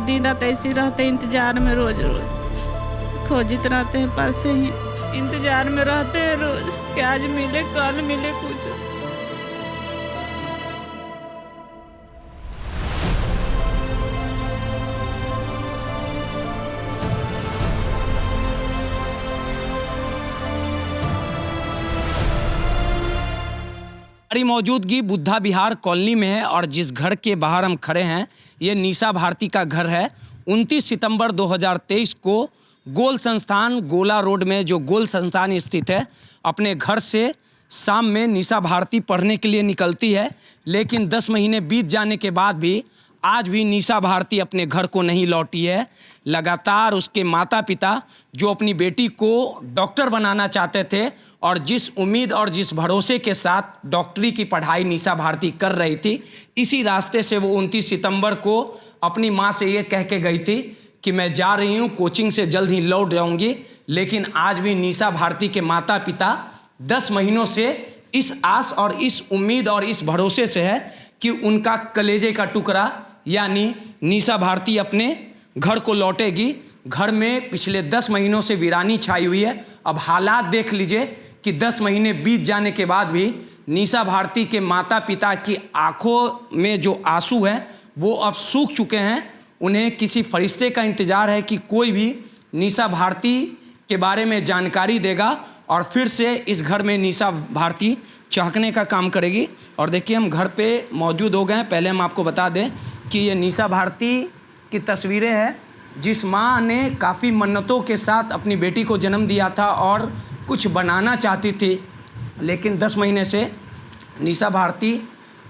दिन रात ऐसे रहते इंतजार में, रोज रोज खोजित रहते हैं, पास से ही इंतजार में रहते हैं रोज कि आज मिले कल मिले कुछ। हमारी मौजूदगी बुद्धा विहार कॉलोनी में है और जिस घर के बाहर हम खड़े हैं ये निशा भारती का घर है। 29 सितंबर 2023 को गोल संस्थान गोला रोड में जो गोल संस्थान स्थित है, अपने घर से शाम में निशा भारती पढ़ने के लिए निकलती है, लेकिन 10 महीने बीत जाने के बाद भी आज भी निशा भारती अपने घर को नहीं लौटी है। लगातार उसके माता पिता जो अपनी बेटी को डॉक्टर बनाना चाहते थे और जिस उम्मीद और जिस भरोसे के साथ डॉक्टरी की पढ़ाई निशा भारती कर रही थी, इसी रास्ते से वो 29 सितंबर को अपनी माँ से ये कह के गई थी कि मैं जा रही हूँ, कोचिंग से जल्द ही लौट जाऊँगी। लेकिन आज भी निशा भारती के माता पिता 10 महीनों से इस आस और इस उम्मीद और इस भरोसे से है कि उनका कलेजे का टुकड़ा यानी निशा भारती अपने घर को लौटेगी। घर में पिछले 10 महीनों से वीरानी छाई हुई है। अब हालात देख लीजिए कि 10 महीने बीत जाने के बाद भी निशा भारती के माता पिता की आंखों में जो आंसू हैं वो अब सूख चुके हैं। उन्हें किसी फरिश्ते का इंतज़ार है कि कोई भी निशा भारती के बारे में जानकारी देगा और फिर से इस घर में निशा भारती चहकने का काम करेगी। और देखिए हम घर पे मौजूद हो गए हैं। पहले हम आपको बता दें कि ये निशा भारती की तस्वीरें हैं जिस माँ ने काफ़ी मन्नतों के साथ अपनी बेटी को जन्म दिया था और कुछ बनाना चाहती थी, लेकिन 10 महीने से निशा भारती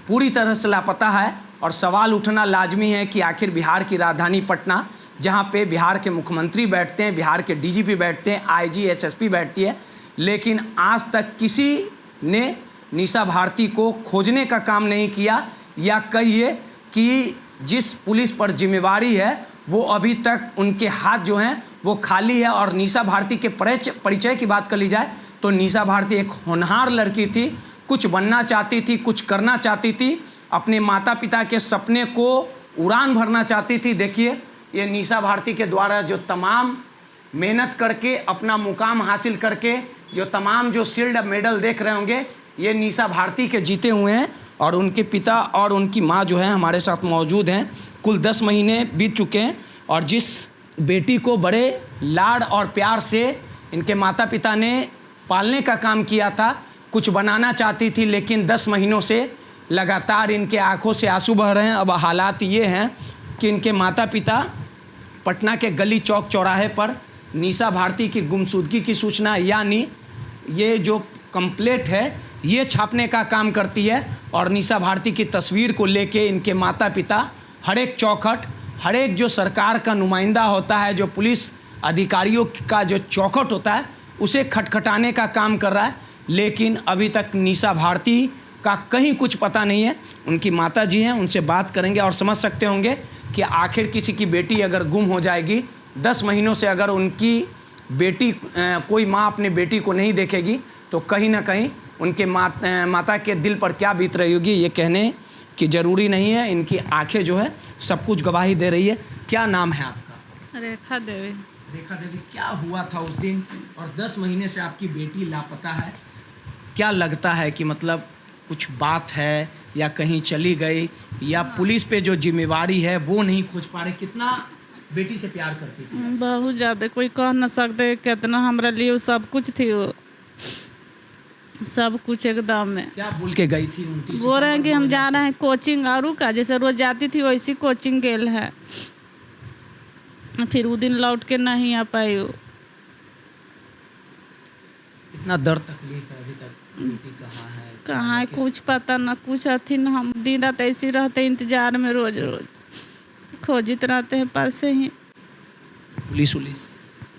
पूरी तरह से लापता है। और सवाल उठना लाजमी है कि आखिर बिहार की राजधानी पटना, जहाँ पे बिहार के मुख्यमंत्री बैठते हैं, बिहार के डीजीपी बैठते हैं, आईजी एसएसपी बैठती है, लेकिन आज तक किसी ने निशा भारती को खोजने का काम नहीं किया, या कहिए कि जिस पुलिस पर जिम्मेवारी है वो अभी तक उनके हाथ जो हैं वो खाली है। और निशा भारती के परिचय की बात कर ली जाए तो निशा भारती एक होनहार लड़की थी, कुछ बनना चाहती थी, कुछ करना चाहती थी, अपने माता पिता के सपने को उड़ान भरना चाहती थी। देखिए ये निशा भारती के द्वारा जो तमाम मेहनत करके अपना मुकाम हासिल करके जो तमाम जो शील्ड मेडल देख रहे होंगे ये निशा भारती के जीते हुए हैं। और उनके पिता और उनकी माँ जो है हमारे साथ मौजूद हैं। कुल 10 महीने बीत चुके हैं और जिस बेटी को बड़े लाड और प्यार से इनके माता पिता ने पालने का काम किया था, कुछ बनाना चाहती थी, लेकिन 10 महीनों से लगातार इनके आंखों से आंसू बह रहे हैं। अब हालात ये हैं कि इनके माता पिता पटना के गली चौक चौराहे पर निशा भारती की गुमशुदगी की सूचना यानी ये जो कंप्लेंट है ये छापने का काम करती है। और निशा भारती की तस्वीर को लेके इनके माता पिता हर एक चौखट, हर एक जो सरकार का नुमाइंदा होता है, जो पुलिस अधिकारियों का जो चौखट होता है, उसे खटखटाने का काम कर रहा है, लेकिन अभी तक निशा भारती का कहीं कुछ पता नहीं है। उनकी माता जी हैं, उनसे बात करेंगे और समझ सकते होंगे कि आखिर किसी की बेटी अगर गुम हो जाएगी, 10 महीनों से अगर उनकी बेटी कोई माँ अपने बेटी को नहीं देखेगी तो कहीं ना कहीं उनके माता के दिल पर क्या बीत रही होगी ये कहने की ज़रूरी नहीं है। इनकी आंखें जो है सब कुछ गवाही दे रही है। क्या नाम है आपका? रेखा देवी। रेखा देवी, क्या हुआ था उस दिन और 10 महीने से आपकी बेटी लापता है? क्या लगता है कि मतलब कुछ बात है या कहीं चली गई या पुलिस पे जो जिम्मेवारी है वो नहीं खोज पा रहे? कितना बेटी से प्यार करती थी? बहुत ज़्यादा, कोई कह न सकते कितना हमारे लिए वो सब कुछ थी, वो सब कुछ एकदम में। क्या बोल के गई थी? बोल रहे हैं कि हम जा रहे हैं कोचिंग, और का जैसे रोज जाती थी वैसी कोचिंग गेल है, फिर वो दिन लौट के नहीं आ पाई। वो कितना दर्द तकलीफ है अभी तक? बेटी कहाँ है? कहाँ है कुछ पता न कुछ अथी न। हम दिन रात ऐसे रहते इंतजार में, रोज रोज खोजित रहते हैं, पास से ही पुलिस उलिस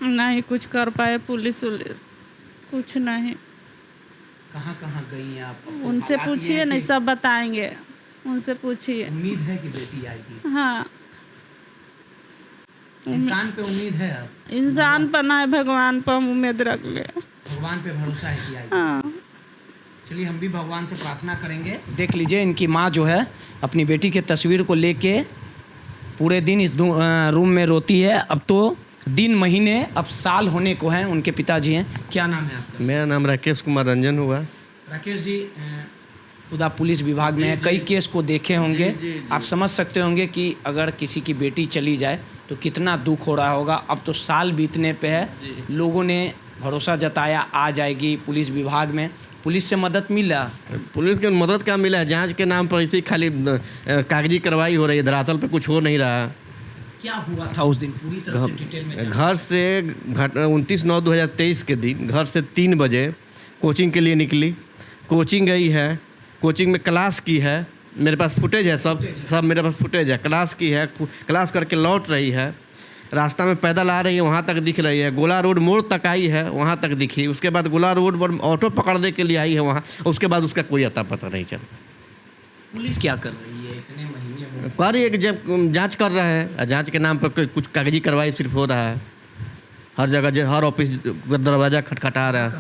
नहीं कुछ कर पाए, पुलिस उलिस कुछ नहीं। कहाँ कहाँ गई आप? उनसे पूछिए, नहीं सब बताएंगे, उनसे पूछिए। उम्मीद है कि बेटी आएगी? हाँ, इंसान पे उम्मीद है? अब इंसान पर ना, भगवान पर हम उम्मीद रख ले। भगवान पे भरोसा है कि आएगी? हाँ। चलिए हम भी भगवान से प्रार्थना करेंगे। देख लीजिए इनकी माँ जो है अपनी बेटी के तस्वीर को लेके पूरे दिन इस रूम में रोती है। अब तो दिन महीने अब साल होने को हैं। उनके पिताजी हैं। क्या नाम है आपका? मेरा नाम राकेश कुमार रंजन हुआ। राकेश जी, खुद आप पुलिस विभाग में हैं, कई केस को देखे होंगे। आप समझ सकते होंगे कि अगर किसी की बेटी चली जाए तो कितना दुख हो रहा होगा। अब तो साल बीतने पे है, लोगों ने भरोसा जताया आ जाएगी पुलिस विभाग में। पुलिस से मदद मिला? पुलिस की मदद क्या मिला है? जांच के नाम पर इसी खाली कागजी कार्रवाई हो रही है, धरातल पे कुछ हो नहीं रहा। क्या हुआ था उस दिन पूरी तरह से डिटेल में जानना। घर से 29/9/2023 के दिन घर से 3 बजे कोचिंग के लिए निकली। कोचिंग गई है, कोचिंग में क्लास की है, मेरे पास फुटेज है, सब मेरे पास फुटेज है। क्लास की है, क्लास करके लौट रही है, रास्ता में पैदल आ रही है, वहाँ तक दिख रही है। गोला रोड मोड़ तक आई है, वहाँ तक दिखी। उसके बाद गोला रोड पर ऑटो पकड़ने के लिए आई है वहाँ, उसके बाद उसका कोई अता पता नहीं चला। पुलिस क्या कर रही है? इतने महीने हो कर रही है कि जब जांच कर रहे हैं, जांच के नाम पर कुछ कागजी कार्रवाई सिर्फ हो रहा है। हर जगह हर ऑफिस दरवाज़ा खटखटा रहा है।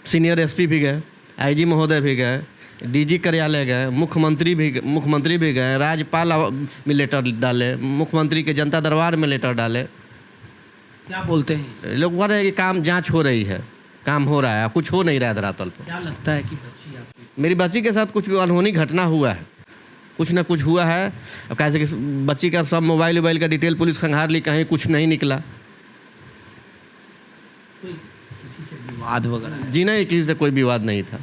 सीनियर एसपी भी गए, आईजी महोदय भी गए, डीजी कार्यालय गए, मुख्यमंत्री भी गए, राज्यपाल में लेटर डाले, मुख्यमंत्री के जनता दरबार में लेटर डाले। क्या बोलते हैं लोग बोल रहे हैं कि काम जांच हो रही है, काम हो रहा है, कुछ हो नहीं रहा है धरातल पर। क्या लगता है कि बच्ची आपकी? मेरी बच्ची के साथ कुछ अनहोनी घटना हुआ है, कुछ ना कुछ हुआ है। अब कैसे कि बच्ची का सब मोबाइल का डिटेल पुलिस खंगार ली, कहीं कुछ नहीं निकला। कोई किसी से विवाद वगैरह? जी नहीं, किसी से कोई विवाद नहीं था।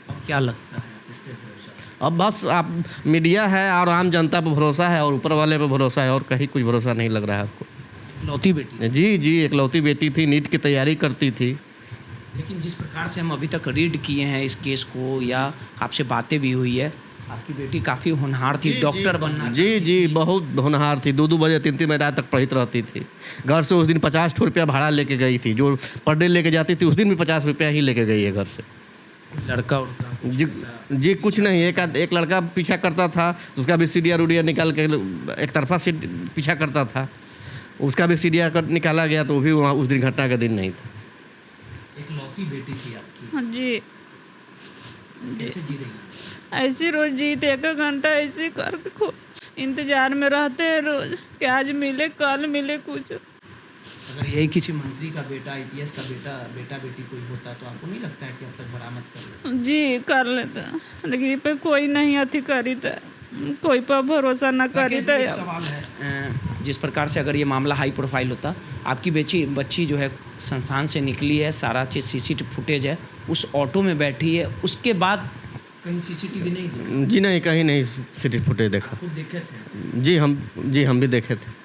अब क्या लगता है इस पे भरोसा? अब बस आप मीडिया है और आम जनता पर भरोसा है और ऊपर वाले पर भरोसा है, और कहीं कुछ भरोसा नहीं लग रहा है आपको। इकलौती बेटी? जी, एकलौती बेटी थी, नीट की तैयारी करती थी। लेकिन जिस प्रकार से हम अभी तक रीड किए हैं इस केस को, या आपसे बातें भी हुई है, आपकी बेटी काफ़ी होनहार थी, डॉक्टर बनना। जी, बहुत होनहार थी। 2 बजे 3 बजे रात तक पढ़ती रहती थी। घर से उस दिन 50 रुपया भाड़ा लेके गई थी, जो पर डे लेके जाती थी उस दिन भी 50 रुपया ही लेके गई है घर से। लड़का उड़का? जी कुछ नहीं, एक लड़का पीछा करता था, उसका भी सीडिया निकाल के एक तरफा से पीछा करता था, उसका भी सीडिया निकाला गया, तो वो भी वहाँ उस दिन घटना का दिन नहीं था। इकलौती बेटी थी आपकी? हाँ जी। कैसे जी रही है? ऐसे रोज जीते 1 घंटा ऐसे करके इंतजार में रहते हैं रोज कि आज मिले कल मिले कुछ। अगर यही किसी मंत्री का बेटा, आईपीएस का बेटा बेटी कोई होता तो आपको नहीं लगता है कि अब तक बरामद कर लेते? जी कर लेता, लेकिन ये पे कोई नहीं अथी करी था, कोई पर भरोसा न करी था। एक सवाल है, जिस प्रकार से अगर ये मामला हाई प्रोफाइल होता, आपकी बच्ची जो है संस्थान से निकली है, सारा चीज़ सीसीटीवी फुटेज है, उस ऑटो में बैठी है, उसके बाद कहीं सीसीटीवी नहीं देखा? जी नहीं, कहीं नहीं सीसीटीवी फुटेज देखा। खुद देखे थे? जी हम भी देखे थे।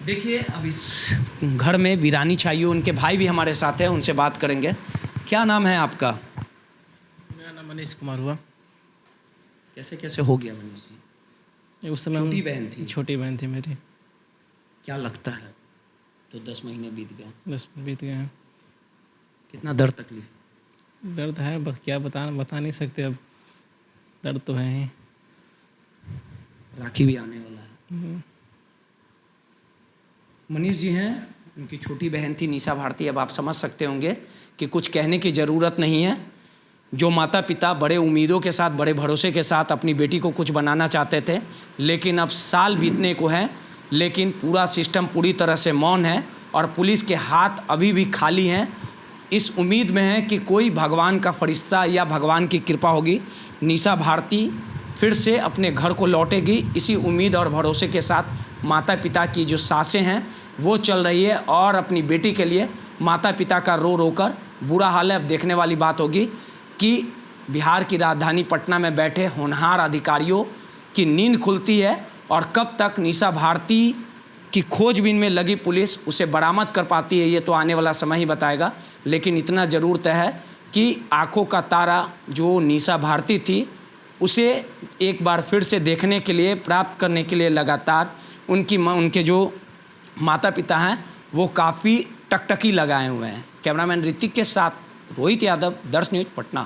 देखिए, अब इस घर में वीरानी छाई हो। उनके भाई भी हमारे साथ हैं, उनसे बात करेंगे। क्या नाम है आपका? मेरा नाम मनीष कुमार हुआ। कैसे हो गया मनीष जी? उस समय छोटी बहन थी? छोटी बहन थी मेरी। क्या लगता है? तो 10 महीने बीत गए। 10 बीत गए हैं। कितना दर्द तकलीफ? दर्द है, बस क्या बता नहीं सकते। अब दर्द तो है ही। राखी भी आने वाला है। मनीष जी हैं, उनकी छोटी बहन थी निशा भारती। अब आप समझ सकते होंगे कि कुछ कहने की ज़रूरत नहीं है। जो माता पिता बड़े उम्मीदों के साथ, बड़े भरोसे के साथ अपनी बेटी को कुछ बनाना चाहते थे, लेकिन अब साल बीतने को है, लेकिन पूरा सिस्टम पूरी तरह से मौन है और पुलिस के हाथ अभी भी खाली हैं। इस उम्मीद में है कि कोई भगवान का फरिश्ता या भगवान की कृपा होगी, निशा भारती फिर से अपने घर को लौटेगी। इसी उम्मीद और भरोसे के साथ माता पिता की जो सांसें हैं वो चल रही है, और अपनी बेटी के लिए माता पिता का रो कर बुरा हाल है। अब देखने वाली बात होगी कि बिहार की राजधानी पटना में बैठे होनहार अधिकारियों की नींद खुलती है, और कब तक निशा भारती की खोजबीन में लगी पुलिस उसे बरामद कर पाती है, ये तो आने वाला समय ही बताएगा। लेकिन इतना ज़रूर तय है कि आँखों का तारा जो निशा भारती थी, उसे एक बार फिर से देखने के लिए, प्राप्त करने के लिए लगातार उनके जो माता पिता हैं वो काफ़ी टकटकी लगाए हुए हैं। कैमरामैन ऋतिक के साथ रोहित यादव, दर्श न्यूज़, पटना।